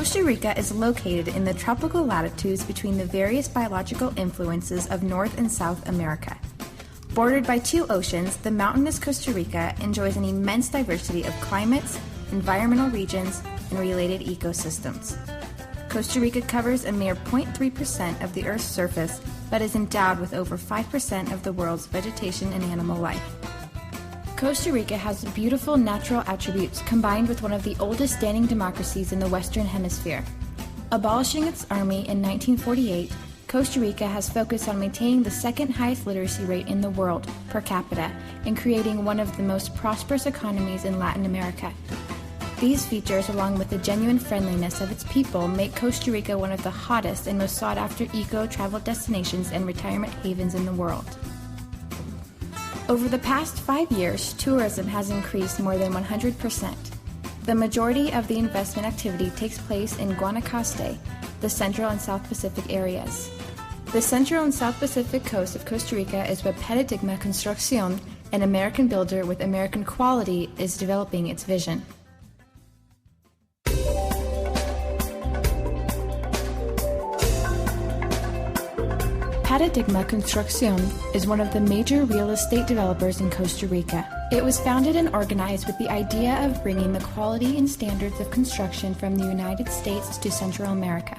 Costa Rica is located in the tropical latitudes between the various biological influences of North and South America. Bordered by two oceans, the mountainous Costa Rica enjoys an immense diversity of climates, environmental regions, and related ecosystems. Costa Rica covers a mere 0.3% of the Earth's surface, but is endowed with over 5% of the world's vegetation and animal life. Costa Rica has beautiful natural attributes combined with one of the oldest standing democracies in the Western Hemisphere. Abolishing its army in 1948, Costa Rica has focused on maintaining the second highest literacy rate in the world per capita and creating one of the most prosperous economies in Latin America. These features, along with the genuine friendliness of its people, make Costa Rica one of the hottest and most sought-after eco-travel destinations and retirement havens in the world. Over the past 5 years, tourism has increased more than 100%. The majority of the investment activity takes place in Guanacaste, the Central and South Pacific areas. The Central and South Pacific coast of Costa Rica is where Pardigma Construccion, an American builder with American quality, is developing its vision. Pardigma Construccion is one of the major real estate developers in Costa Rica. It was founded and organized with the idea of bringing the quality and standards of construction from the United States to Central America.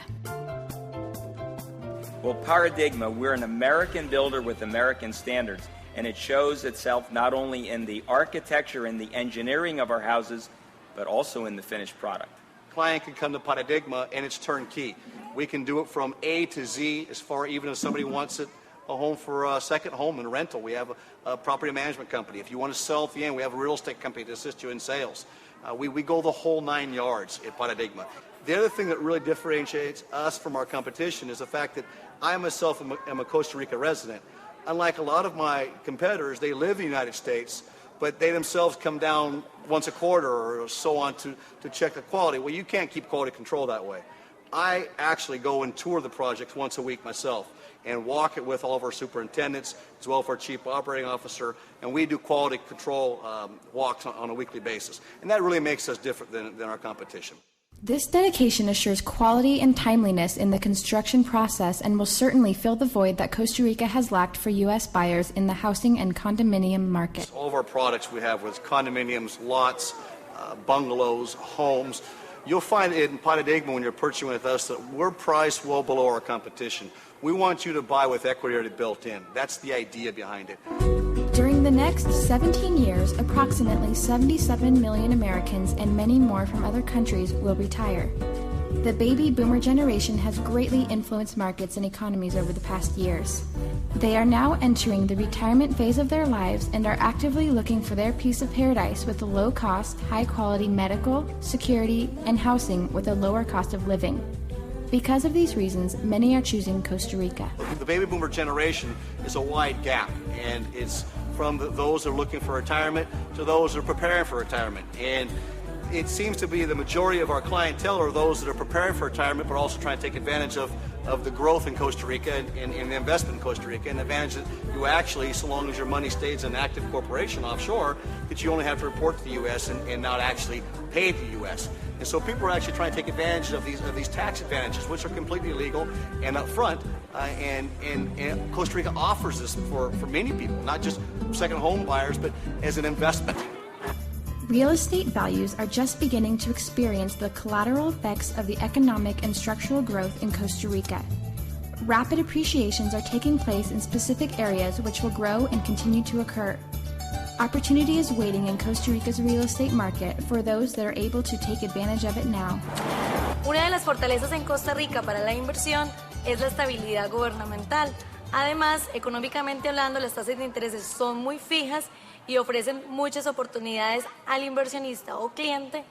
Well, Pardigma, we're an American builder with American standards, and it shows itself not only in the architecture and the engineering of our houses, but also in the finished product. Client can come to Pardigma and it's turnkey. We can do it from A to Z, as far even if somebody wants it a home for a second home and rental. We have a property management company. If you want to sell at the end, we have a real estate company to assist you in sales. We go the whole 9 yards at Pardigma. The other thing that really differentiates us from our competition is the fact that I myself am a Costa Rica resident. Unlike a lot of my competitors, they live in the United States, but they themselves come down once a quarter or so on to check the quality. Well, you can't keep quality control that way. I actually go and tour the projects once a week myself and walk it with all of our superintendents as well as our chief operating officer, and we do quality control walks on a weekly basis. And that really makes us different than our competition. This dedication assures quality and timeliness in the construction process and will certainly fill the void that Costa Rica has lacked for U.S. buyers in the housing and condominium market. All of our products we have with condominiums, lots, bungalows, homes. You'll find in Pardigma when you're purchasing with us that we're priced well below our competition. We want you to buy with equity already built in. That's the idea behind it. During the next 17 years, approximately 77 million Americans and many more from other countries will retire. The baby boomer generation has greatly influenced markets and economies over the past years. They are now entering the retirement phase of their lives and are actively looking for their piece of paradise with a low-cost, high-quality medical, security, and housing with a lower cost of living. Because of these reasons, many are choosing Costa Rica. The baby boomer generation is a wide gap, and it's from those that are looking for retirement to those that are preparing for retirement. And it seems to be the majority of our clientele are those that are preparing for retirement but also trying to take advantage of the growth in Costa Rica and the investment in Costa Rica, and the advantage that you actually, so long as your money stays in an active corporation offshore, that you only have to report to the U.S. and not actually pay the U.S. And so people are actually trying to take advantage of these tax advantages, which are completely legal and upfront, and Costa Rica offers this for many people, not just second home buyers, but as an investment. Real estate values are just beginning to experience the collateral effects of the economic and structural growth in Costa Rica. Rapid appreciations are taking place in specific areas which will grow and continue to occur. Opportunity is waiting in Costa Rica's real estate market for those that are able to take advantage of it now. Una de las fortalezas en Costa Rica para la inversión es la estabilidad gubernamental. Además, económicamente hablando, las tasas de intereses son muy fijas y ofrecen muchas oportunidades al inversionista o cliente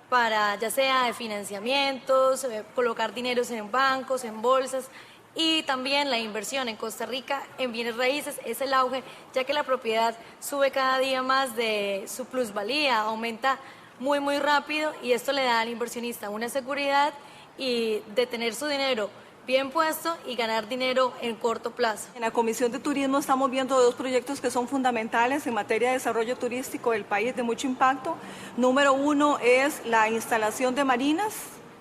para ya sea de financiamientos, colocar dineros en bancos, en bolsas, y también la inversión en Costa Rica en bienes raíces es el auge, ya que la propiedad sube cada día más de su plusvalía, aumenta muy rápido, y esto le da al inversionista una seguridad y de tener su dinero bien puesto y ganar dinero en corto plazo. En la Comisión de Turismo estamos viendo dos proyectos que son fundamentales en materia de desarrollo turístico del país de mucho impacto. Número uno es la instalación de marinas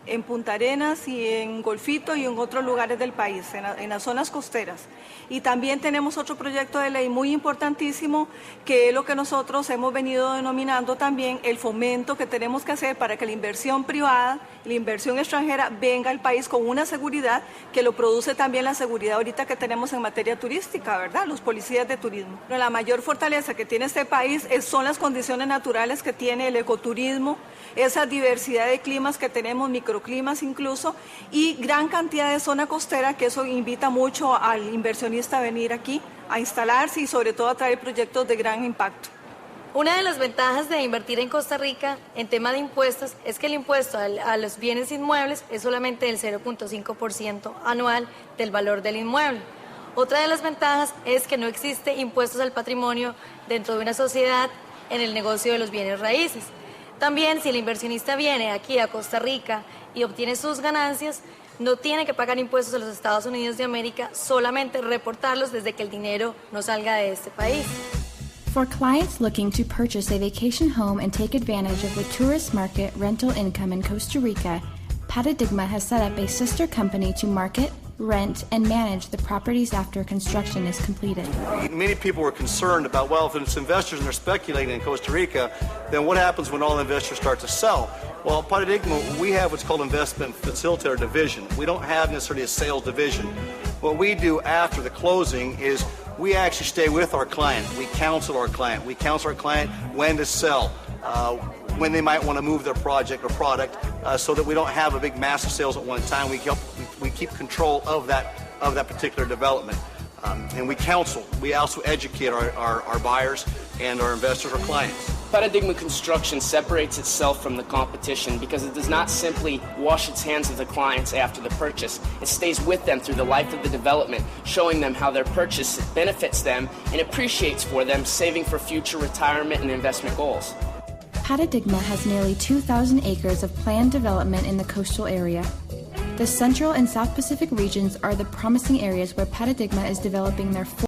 en Punta Arenas y en Golfito y en otros lugares del país, en las zonas costeras. Y también tenemos otro proyecto de ley muy importantísimo, que es lo que nosotros hemos venido denominando también el fomento que tenemos que hacer para que la inversión privada, la inversión extranjera venga al país con una seguridad que lo produce también la seguridad ahorita que tenemos en materia turística, ¿verdad? Los policías de turismo. Pero la mayor fortaleza que tiene este país son las condiciones naturales que tiene el ecoturismo, esa diversidad de climas que tenemos, microclimas incluso, y gran cantidad de zona costera, que eso invita mucho al inversionista a venir aquí a instalarse y sobre todo a traer proyectos de gran impacto. Una de las ventajas de invertir en Costa Rica en tema de impuestos es que el impuesto a los bienes inmuebles es solamente del 0.5% anual del valor del inmueble. Otra de las ventajas es que no existe impuestos al patrimonio dentro de una sociedad en el negocio de los bienes raíces. También, si el inversionista viene aquí a Costa Rica y obtiene sus ganancias, no tiene que pagar impuestos a los Estados Unidos de América, solamente reportarlos desde que el dinero no salga de este país. For clients looking to purchase a vacation home and take advantage of the tourist market rental income in Costa Rica, Pardigma has set up a sister company to market, rent, and manage the properties after construction is completed. Many people were concerned about, well, if it's investors and they're speculating in Costa Rica, then what happens when all investors start to sell? Well, at Pardigma, we have what's called investment facilitator division. We don't have necessarily a sales division. What we do after the closing is we actually stay with our client. We counsel our client. We counsel our client when to sell, when they might want to move their project or product, so that we don't have a big massive sales at one time. We keep control of that particular development. And we counsel. We also educate our buyers and our investors or clients. Pardigma Construction separates itself from the competition because it does not simply wash its hands of the clients after the purchase. It stays with them through the life of the development, showing them how their purchase benefits them and appreciates for them, saving for future retirement and investment goals. Pardigma has nearly 2,000 acres of planned development in the coastal area. The Central and South Pacific regions are the promising areas where Pardigma is developing their